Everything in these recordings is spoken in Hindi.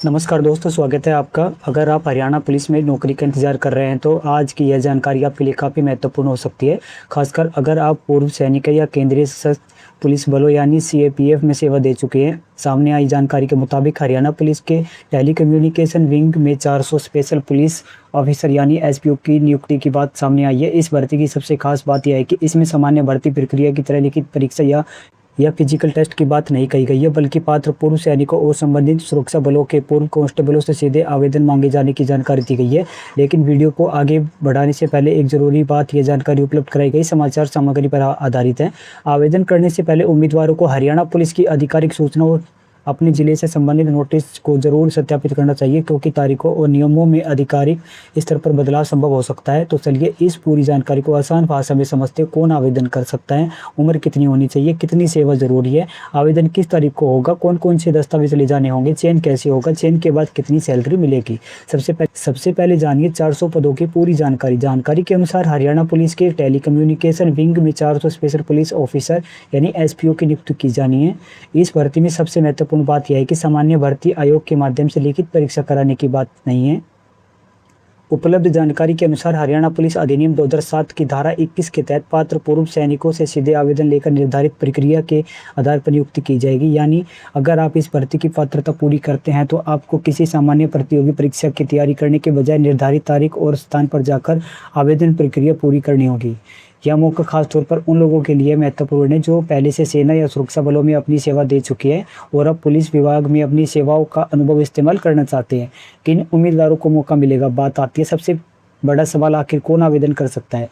नमस्कार दोस्तों, स्वागत है आपका। अगर आप हरियाणा पुलिस में नौकरी का इंतज़ार कर रहे हैं तो आज की यह जानकारी आपके लिए काफ़ी महत्वपूर्ण हो सकती है। खासकर अगर आप पूर्व सैनिक या केंद्रीय सशस्त्र पुलिस बलों यानी सीएपीएफ में सेवा दे चुके हैं। सामने आई जानकारी के मुताबिक हरियाणा पुलिस के टेली कम्युनिकेशन विंग में 400 स्पेशल पुलिस ऑफिसर यानी एसपीओ की नियुक्ति की बात सामने आई है। इस भर्ती की सबसे खास बात यह है कि इसमें सामान्य भर्ती प्रक्रिया की तरह लिखित परीक्षा या फिजिकल टेस्ट की बात नहीं कही गई है, बल्कि पात्र पूर्व सैनिकों और संबंधित सुरक्षा बलों के पूर्व कांस्टेबलों से सीधे आवेदन मांगे जाने की जानकारी दी गई है। लेकिन वीडियो को आगे बढ़ाने से पहले एक जरूरी बात, यह जानकारी उपलब्ध कराई गई समाचार सामग्री पर आधारित है। आवेदन करने से पहले उम्मीदवारों को हरियाणा पुलिस की आधिकारिक सूचना और अपने जिले से संबंधित नोटिस को जरूर सत्यापित करना चाहिए, क्योंकि तारीखों और नियमों में आधिकारिक स्तर पर बदलाव संभव हो सकता है। तो चलिए इस पूरी जानकारी को आसान भाषा में समझते हैं। कौन आवेदन कर सकता है, उम्र कितनी होनी चाहिए, कितनी सेवा जरूरी है, आवेदन किस तारीख को होगा, कौन कौन से दस्तावेज ले जाने होंगे, चयन कैसे होगा, चयन के बाद कितनी सैलरी मिलेगी। सबसे पहले जानिए 400 पदों की पूरी जानकारी के अनुसार हरियाणा पुलिस के टेली कम्युनिकेशन विंग में 400 स्पेशल पुलिस ऑफिसर यानी एसपीओ की नियुक्ति की जानी है। इस भर्ती में सबसे महत्वपूर्ण बात यह है कि सामान्य भर्ती आयोग के माध्यम से लिखित परीक्षा कराने की बात नहीं है। उपलब्ध जानकारी के अनुसार हरियाणा पुलिस अधिनियम 2007 की धारा 21 के तहत पात्र पूर्व सैनिकों से सीधे आवेदन लेकर निर्धारित प्रक्रिया के आधार पर नियुक्ति की जाएगी। यानी अगर आप इस भर्ती की पात्रता पूरी करते हैं तो आपको किसी सामान्य प्रतियोगी परीक्षा की तैयारी करने के बजाय निर्धारित तारीख और स्थान पर जाकर आवेदन प्रक्रिया पूरी करनी होगी। यह मौका खास तौर पर उन लोगों के लिए महत्वपूर्ण है जो पहले से सेना या सुरक्षा बलों में अपनी सेवा दे चुके हैं और अब पुलिस विभाग में अपनी सेवाओं का अनुभव इस्तेमाल करना चाहते हैं। किन उम्मीदवारों को मौका मिलेगा, बात आती है सबसे बड़ा सवाल, आखिर कौन आवेदन कर सकता है।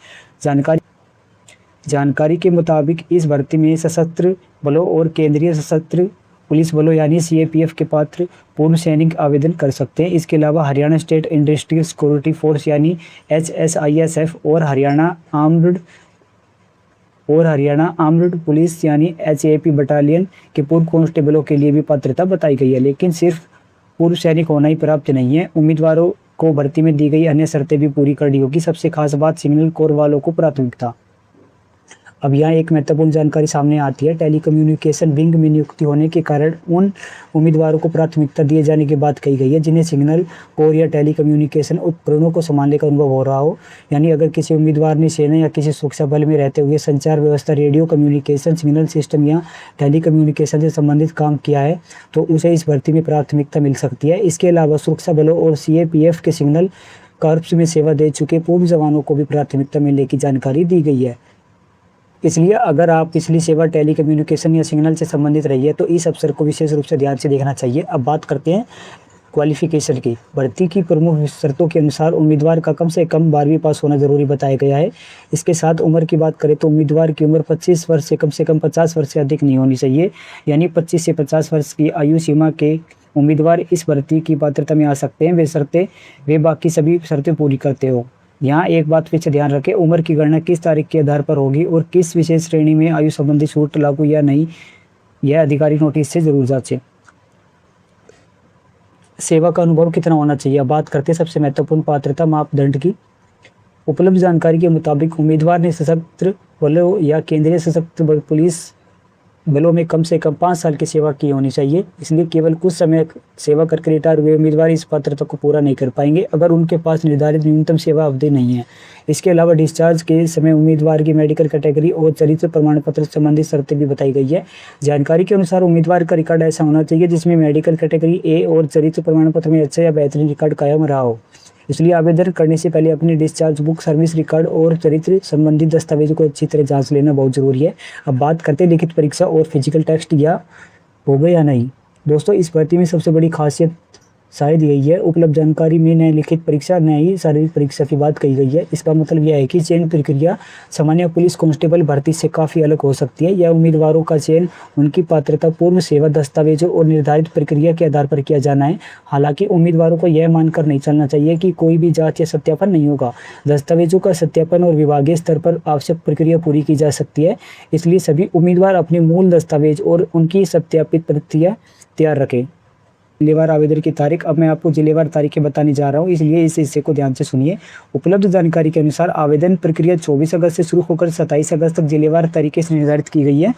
जानकारी के मुताबिक इस भर्ती में सशस्त्र बलों और केंद्रीय सशस्त्र पुलिस बलों यानी सीएपीएफ के पात्र पूर्व सैनिक आवेदन कर सकते हैं। इसके अलावा Haryana state industrial security force यानी HSISF और हरियाणा आर्म्ड पुलिस यानी HAP बटालियन के पूर्व कांस्टेबलों के लिए भी पात्रता बताई गई है। लेकिन सिर्फ पूर्व सैनिक होना ही पर्याप्त नहीं है, उम्मीदवारों को भर्ती में दी गई अन्य शर्तें भी पूरी करनी होगी। सबसे खास बात, सिग्नल कोर वालों को प्राथमिकता। अब यहाँ एक महत्वपूर्ण जानकारी सामने आती है। टेली कम्युनिकेशन विंग में नियुक्ति होने के कारण उन उम्मीदवारों को प्राथमिकता दिए जाने की बात कही गई है जिन्हें सिग्नल कोर या टेली कम्युनिकेशन उपकरणों को संभालने का अनुभव हो रहा हो। यानी अगर किसी उम्मीदवार ने सेना या किसी सुरक्षा बल में रहते हुए संचार व्यवस्था, रेडियो कम्युनिकेशन, सिग्नल सिस्टम या टेली कम्युनिकेशन से संबंधित काम किया है तो उसे इस भर्ती में प्राथमिकता मिल सकती है। इसके अलावा सुरक्षा बलों और सीएपीएफ के सिग्नल कॉर्प्स में सेवा दे चुके पूर्व जवानों को भी प्राथमिकता मिलने की जानकारी दी गई है। इसलिए अगर आप पिछली सेवा टेली कम्युनिकेशन या सिग्नल से संबंधित रही है तो इस अवसर को विशेष रूप से ध्यान से देखना चाहिए। अब बात करते हैं क्वालिफिकेशन की। भर्ती की प्रमुख शर्तों के अनुसार उम्मीदवार का कम से कम 12वीं पास होना जरूरी बताया गया है। इसके साथ उम्र की बात करें तो उम्मीदवार की उम्र 25 वर्ष से कम 50 वर्ष से अधिक नहीं होनी चाहिए। यानी 25 से 50 वर्ष की आयु सीमा के उम्मीदवार इस भर्ती की पात्रता में आ सकते हैं, वे बाकी सभी शर्तें पूरी करते हो। यहाँ एक बात फिर से ध्यान रखें, उम्र की गणना किस तारीख के आधार पर होगी और किस विशेष श्रेणी में आयु संबंधी छूट लागू या नहीं, यह आधिकारिक नोटिस से जरूर जांचें। सेवा का अनुभव कितना होना चाहिए। अब बात करते हैं सबसे महत्वपूर्ण पात्रता मापदंड की। उपलब्ध जानकारी के मुताबिक उम्मीदवार ने सशस्त्र बलों या केंद्रीय सशस्त्र पुलिस बलों में कम से कम 5 साल की सेवा की होनी चाहिए। इसलिए केवल कुछ समय सेवा करके रिटायर हुए उम्मीदवार इस पात्रता को पूरा नहीं कर पाएंगे अगर उनके पास निर्धारित न्यूनतम सेवा अवधि नहीं है। इसके अलावा डिस्चार्ज के समय उम्मीदवार की मेडिकल कैटेगरी और चरित्र प्रमाण पत्र संबंधी शर्तें भी बताई गई है। जानकारी के अनुसार उम्मीदवार का रिकॉर्ड ऐसा होना चाहिए जिसमें मेडिकल कैटेगरी A और चरित्र प्रमाण पत्र में अच्छा या बेहतरीन रिकॉर्ड कायम रहा हो। इसलिए आवेदन करने से पहले अपनी डिस्चार्ज बुक, सर्विस रिकॉर्ड और चरित्र संबंधी दस्तावेजों को अच्छी तरह जांच लेना बहुत जरूरी है। अब बात करते हैं लिखित परीक्षा और फिजिकल टेस्ट या होगा या नहीं। दोस्तों, इस भर्ती में सबसे बड़ी खासियत शायद यही है, उपलब्ध जानकारी में न लिखित परीक्षा न ही शारीरिक परीक्षा की बात कही गई है। इसका मतलब यह है कि चयन प्रक्रिया सामान्य पुलिस कांस्टेबल भर्ती से काफ़ी अलग हो सकती है। यह उम्मीदवारों का चयन उनकी पात्रता, पूर्व सेवा दस्तावेजों और निर्धारित प्रक्रिया के आधार पर किया जाना है। हालांकि उम्मीदवारों को यह मानकर नहीं चलना चाहिए कि कोई भी जांच या सत्यापन नहीं होगा। दस्तावेजों का सत्यापन और विभागीय स्तर पर आवश्यक प्रक्रिया पूरी की जा सकती है। इसलिए सभी उम्मीदवार अपने मूल दस्तावेज और उनकी सत्यापित प्रक्रिया तैयार रखें। जिलेवार आवेदन की तारीख। अब मैं आपको जिलेवार तारीखें बताने जा रहा हूँ, इसलिए इस हिस्से को ध्यान से सुनिए। उपलब्ध जानकारी के अनुसार आवेदन प्रक्रिया 24 अगस्त से शुरू होकर 27 अगस्त तक जिलेवार तारीखें निर्धारित की गई है।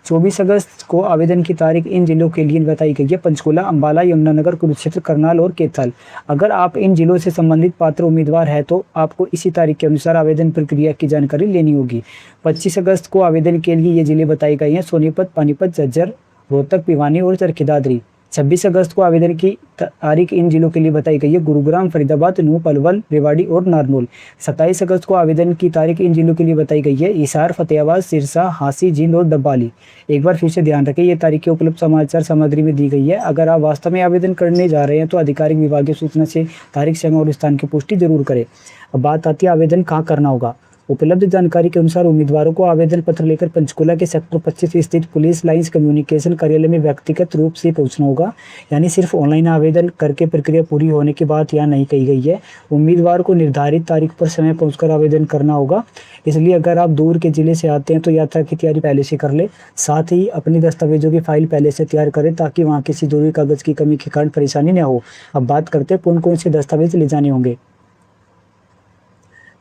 24 अगस्त को आवेदन की तारीख इन जिलों के लिए बताई गई है: पंचकुला, अंबाला, यमुनानगर, कुरुक्षेत्र, करनाल और कैथल। अगर आप इन जिलों से संबंधित पात्र उम्मीदवार हैं तो आपको इसी तारीख के अनुसार आवेदन प्रक्रिया की जानकारी लेनी होगी। 25 अगस्त को आवेदन के लिए ये जिले बताए गए हैं: सोनीपत, पानीपत, झज्जर, रोहतक, भिवानी और चरखी दादरी। 26 अगस्त को आवेदन की तारीख इन जिलों के लिए बताई गई है: गुरुग्राम, फरीदाबाद, नूह, अलवर, रेवाड़ी और नारनौल। 27 अगस्त को आवेदन की तारीख इन जिलों के लिए बताई गई है: हिसार, फतेहाबाद, सिरसा, हांसी, जींद और डब्बाली। एक बार फिर से ध्यान रखें, ये तारीखें उपलब्ध समाचार सामग्री में दी गई है। अगर आप वास्तव में आवेदन करने जा रहे हैं तो आधिकारिक विभागीय सूचना से तारीख, समय और स्थान की पुष्टि जरूर करें। अब बात आती है आवेदन कहाँ करना होगा। उपलब्ध जानकारी के अनुसार उम्मीदवारों को आवेदन पत्र लेकर पंचकुला के सेक्टर 25 स्थित पुलिस लाइंस कम्युनिकेशन कार्यालय में व्यक्तिगत रूप से पहुंचना होगा। यानी सिर्फ ऑनलाइन आवेदन करके प्रक्रिया पूरी होने के बाद यहाँ नहीं कही गई है। उम्मीदवार को निर्धारित तारीख पर समय पहुंचकर आवेदन करना होगा। इसलिए अगर आप दूर के जिले से आते हैं तो यात्रा की तैयारी पहले से कर ले। साथ ही अपनी दस्तावेजों की फाइल पहले से तैयार करें ताकि वहाँ किसी जरूरी कागज की कमी के कारण परेशानी न हो। अब बात करते हैं कौन कौन से दस्तावेज ले जाने होंगे।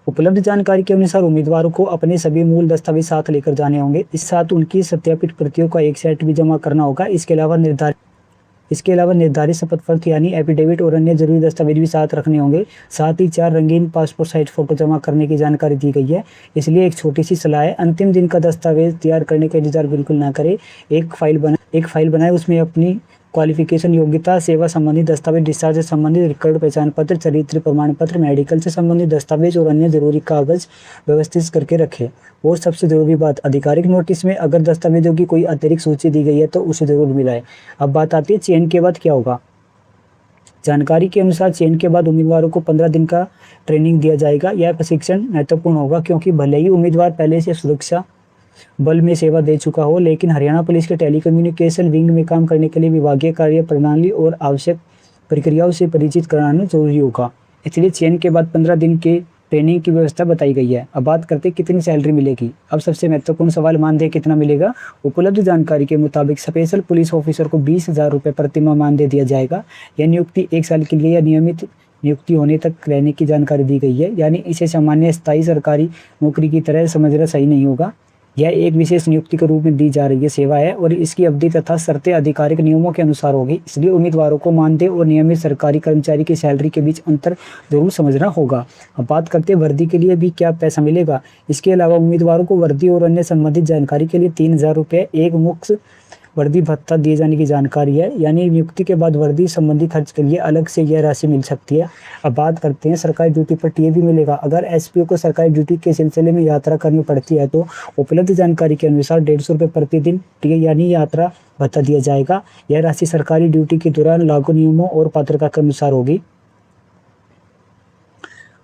उपलब्ध जानकारी के अनुसार उम्मीदवारों को अपने सभी मूल दस्तावेज साथ लेकर जाने होंगे। इस साथ उनकी सत्यापित प्रतियों का एक सेट भी जमा करना होगा। इसके अलावा निर्धारित शपथ पत्र यानी एफिडेविट और अन्य जरूरी दस्तावेज भी साथ रखने होंगे। साथ ही 4 रंगीन पासपोर्ट साइज फोटो जमा करने की जानकारी दी गई है। इसलिए एक छोटी सी सलाह है, अंतिम दिन का दस्तावेज तैयार करने का इंतजार बिल्कुल ना करें। एक फाइल बनाए, उसमें अपनी क्वालिफिकेशन, योग्यता, सेवा संबंधी दस्तावेज, डिस्चार्ज से संबंधित रिकॉर्ड, पहचान पत्र, चरित्र प्रमाण पत्र, मेडिकल से संबंधित दस्तावेज और अन्य जरूरी कागज व्यवस्थित करके रखें। और सबसे जरूरी बात, आधिकारिक नोटिस में अगर दस्तावेजों की कोई अतिरिक्त सूची दी गई है तो उसे जरूर मिलाएं। अब बात आती है चयन के बाद क्या होगा। जानकारी के अनुसार चयन के बाद उम्मीदवारों को 15 दिन का ट्रेनिंग दिया जाएगा। यह प्रशिक्षण महत्वपूर्ण होगा क्योंकि भले ही उम्मीदवार पहले से सुरक्षा बल में सेवा दे चुका हो, लेकिन हरियाणा पुलिस के टेलीकम्युनिकेशन विंग में काम करने के लिए विभागीय कार्य प्रणाली और आवश्यक प्रक्रियाओं से परिचित कराना जरूरी होगा। इसलिए चयन के बाद 15 दिन के ट्रेनिंग की व्यवस्था बताई गई है। अब बात करते हैं कितनी सैलरी मिलेगी। अब सबसे महत्वपूर्ण सवाल, मानदेय कितना मिलेगा। उपलब्ध जानकारी के मुताबिक स्पेशल पुलिस ऑफिसर को 20,000 रुपये प्रतिमाह मानदेय दिया जाएगा। यह नियुक्ति 1 साल के लिए या नियमित नियुक्ति होने तक रहने की जानकारी दी गई है। यानी इसे सामान्य स्थायी सरकारी नौकरी की तरह समझना सही नहीं होगा। यह एक विशेष नियुक्ति के रूप में दी जा रही है सेवा है और इसकी अवधि तथा शर्तें आधिकारिक नियमों के अनुसार होगी। इसलिए उम्मीदवारों को मानदेय और नियमित सरकारी कर्मचारी की सैलरी के बीच अंतर जरूर समझना होगा। अब बात करते हैं वर्दी के लिए भी क्या पैसा मिलेगा। इसके अलावा उम्मीदवारों को वर्दी और अन्य संबंधित जानकारी के लिए 3,000 रुपये एक मुक्त वर्दी भत्ता दिए जाने की जानकारी है। यानी नियुक्ति के बाद वर्दी संबंधी खर्च के लिए अलग से यह राशि मिल सकती है। अब बात करते हैं सरकारी ड्यूटी पर टीए भी मिलेगा। अगर एसपीओ को सरकारी ड्यूटी के सिलसिले में यात्रा करनी पड़ती है तो उपलब्ध जानकारी के अनुसार 150 रुपये प्रतिदिन टीए यानी यात्रा भत्ता दिया जाएगा। यह राशि सरकारी ड्यूटी के दौरान लागू नियमों और पात्रता के अनुसार होगी।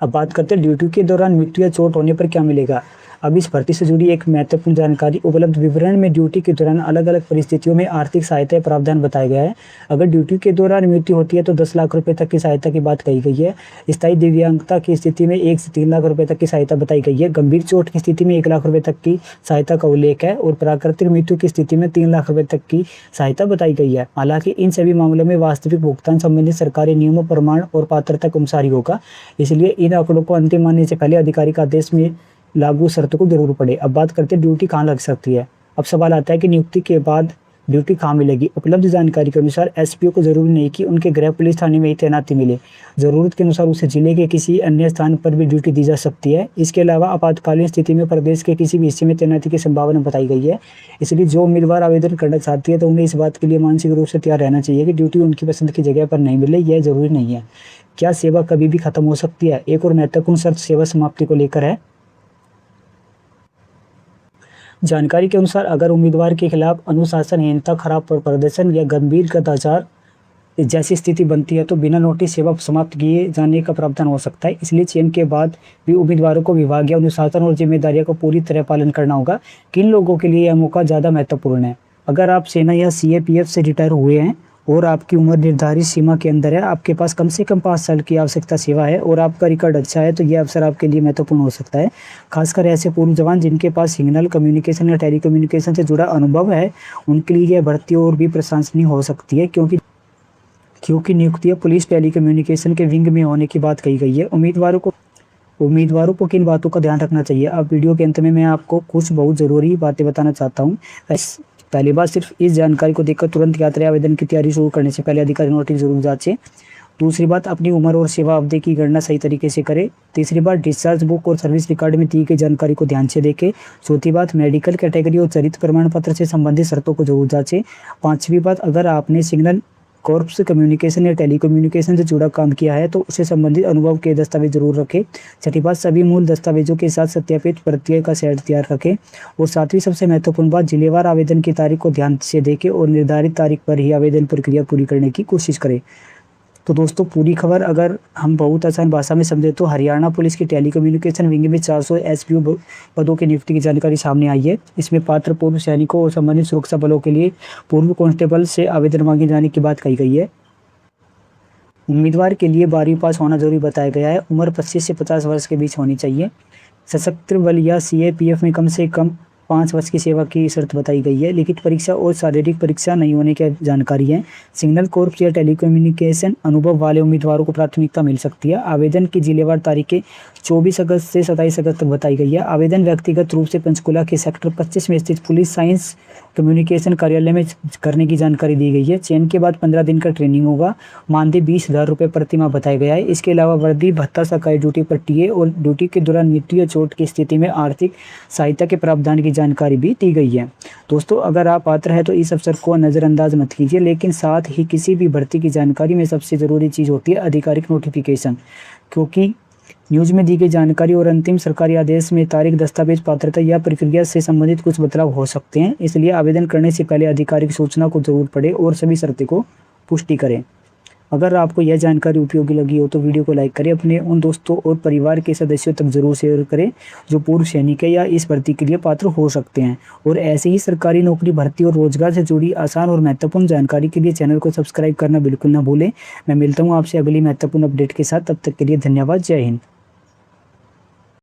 अब बात करते हैं ड्यूटी के दौरान मृत्यु या चोट होने पर क्या मिलेगा। अब इस भर्ती से जुड़ी एक महत्वपूर्ण जानकारी, उपलब्ध विवरण में ड्यूटी के दौरान अलग अलग परिस्थितियों में आर्थिक सहायता प्रावधान बताया गया है। अगर ड्यूटी के दौरान मृत्यु होती है तो 10 लाख रुपए तक की सहायता की बात कही गई है। स्थायी दिव्यांगता की स्थिति में 1 से 3 लाख रुपए तक की सहायता बताई गई है। गंभीर चोट की स्थिति में 1 लाख रुपए तक की सहायता का उल्लेख है और प्राकृतिक मृत्यु की स्थिति में 3 लाख रुपए तक की सहायता बताई गई है। हालांकि इन सभी मामलों में वास्तविक भुगतान संबंधित सरकारी नियमों, प्रमाण और पात्रता के अनुसार ही होगा। इसलिए इन आंकड़ों को अंतिम मानने से पहले आधिकारिक आदेश में लागू शर्तों को जरूर पड़े। अब बात करते हैं ड्यूटी कहाँ लग सकती है। अब सवाल आता है कि नियुक्ति के बाद ड्यूटी कहाँ मिलेगी। उपलब्ध जानकारी के अनुसार एसपीओ को जरूरी नहीं कि उनके गृह पुलिस थाने में ही तैनाती मिले। जरूरत के अनुसार उसे जिले के किसी अन्य स्थान पर भी ड्यूटी दी जा सकती है। इसके अलावा आपातकालीन स्थिति में प्रदेश के किसी भी हिस्से में तैनाती की संभावना बताई गई है। इसलिए जो उम्मीदवार आवेदन करना चाहती है तो उन्हें इस बात के लिए मानसिक रूप से तैयार रहना चाहिए कि ड्यूटी उनकी पसंद की जगह पर नहीं मिले, यह जरूरी नहीं है। क्या सेवा कभी भी खत्म हो सकती है। एक और महत्वपूर्ण शर्त सेवा समाप्ति को लेकर है। जानकारी के अनुसार अगर उम्मीदवार के खिलाफ अनुशासनहीनता, खराब प्रदर्शन या गंभीर कदाचार जैसी स्थिति बनती है तो बिना नोटिस सेवा समाप्त किए जाने का प्रावधान हो सकता है। इसलिए चयन के बाद भी उम्मीदवारों को विभागीय अनुशासन और जिम्मेदारियों का पूरी तरह पालन करना होगा। किन लोगों के लिए यह मौका ज़्यादा महत्वपूर्ण है। अगर आप सेना या सीएपीएफ से रिटायर हुए हैं और आपकी उम्र निर्धारित सीमा के अंदर है, आपके पास कम से कम 5 साल की आवश्यकता सेवा है और आपका रिकॉर्ड अच्छा है तो यह अवसर आपके लिए महत्वपूर्ण हो सकता है। खासकर ऐसे पूर्व जवान जिनके पास सिग्नल कम्युनिकेशन या टेलीकम्युनिकेशन से जुड़ा अनुभव है, उनके लिए यह भर्ती और भी प्रशंसनीय हो सकती है क्योंकि नियुक्तियां पुलिस टेलीकम्युनिकेशन के विंग में होने की बात कही गई है। उम्मीदवारों को किन बातों का ध्यान रखना चाहिए। अब वीडियो के अंत में मैं आपको कुछ बहुत ज़रूरी बातें बताना चाहता हूँ। पहली बात, सिर्फ इस जानकारी को देखकर तुरंत यात्रा आवेदन की तैयारी शुरू करने से पहले अधिकारी नोटिस जरूर जांचें। दूसरी बात, अपनी उम्र और सेवा अवधि की गणना सही तरीके से करें। तीसरी बात, डिस्चार्ज बुक और सर्विस रिकॉर्ड में दी गई जानकारी को ध्यान से देखें। चौथी बात, मेडिकल कैटेगरी और चरित्र प्रमाण पत्र से संबंधित शर्तों को जरूर जांचें। पांचवी बात, अगर आपने सिग्नल कॉर्प्स कम्युनिकेशन या टेलीकम्युनिकेशन से जुड़ा काम किया है तो उससे संबंधित अनुभव के दस्तावेज जरूर रखें। छठी बात, सभी मूल दस्तावेजों के साथ सत्यापित प्रतियों का सेट तैयार रखें। और सातवीं सबसे महत्वपूर्ण बात, जिलेवार आवेदन की तारीख को ध्यान से देखें और निर्धारित तारीख पर ही आवेदन प्रक्रिया पूरी करने की कोशिश करें। तो दोस्तों, पूरी खबर अगर हम बहुत आसान भाषा में समझे तो हरियाणा पुलिस की टेलीकम्युनिकेशन विंग में 400 एसपीओ पदों की नियुक्ति की जानकारी सामने आई है। इसमें पात्र पूर्व सैनिकों और संबंधित सुरक्षा बलों के लिए पूर्व कांस्टेबल से आवेदन मांगे जाने की बात कही गई है। उम्मीदवार के लिए 12वीं पास होना जरूरी बताया गया है। उम्र 25 से 50 वर्ष के बीच होनी चाहिए। सशस्त्र बल या सीएपीएफ में कम से कम 5 वर्ष की सेवा की शर्त बताई गई है। लिखित परीक्षा और शारीरिक परीक्षा नहीं होने की जानकारी है। सिग्नल कॉर्प्स या टेलीकम्युनिकेशन अनुभव वाले उम्मीदवारों को प्राथमिकता मिल सकती है। आवेदन की जिलेवार तारीखें 24 अगस्त से 27 अगस्त तक बताई गई है। आवेदन व्यक्तिगत रूप से पंचकुला के सेक्टर 25 में स्थित पुलिस साइंस कम्युनिकेशन कार्यालय में करने की जानकारी दी गई है। चयन के बाद 15 दिन का ट्रेनिंग होगा। मानदेय 20,000 रुपये प्रति माह बताया गया है। इसके अलावा वर्दी भत्ता, सरकारी ड्यूटी पर टीए और ड्यूटी के दौरान मृत्यु या चोट की स्थिति में आर्थिक सहायता के प्रावधान की जानकारी भी दी गई है। दोस्तों, अगर आप पात्र हैं तो इस अवसर को नज़रअंदाज मत कीजिए, लेकिन साथ ही किसी भी भर्ती की जानकारी में सबसे ज़रूरी चीज़ होती है आधिकारिक नोटिफिकेशन, क्योंकि न्यूज़ में दी गई जानकारी और अंतिम सरकारी आदेश में तारीख, दस्तावेज, पात्रता या प्रक्रिया से संबंधित कुछ बदलाव हो सकते हैं। इसलिए आवेदन करने से पहले आधिकारिक सूचना को जरूर पढ़ें और सभी शर्तें को पुष्टि करें। अगर आपको यह जानकारी उपयोगी लगी हो तो वीडियो को लाइक करें, अपने उन दोस्तों और परिवार के सदस्यों तक जरूर शेयर करें जो पूर्व सैनिक या इस भर्ती के लिए पात्र हो सकते हैं। और ऐसे ही सरकारी नौकरी, भर्ती और रोजगार से जुड़ी आसान और महत्वपूर्ण जानकारी के लिए चैनल को सब्सक्राइब करना बिल्कुल ना भूलें। मैं मिलता हूँ आपसे अगली महत्वपूर्ण अपडेट के साथ। तब तक के लिए धन्यवाद। जय हिंद।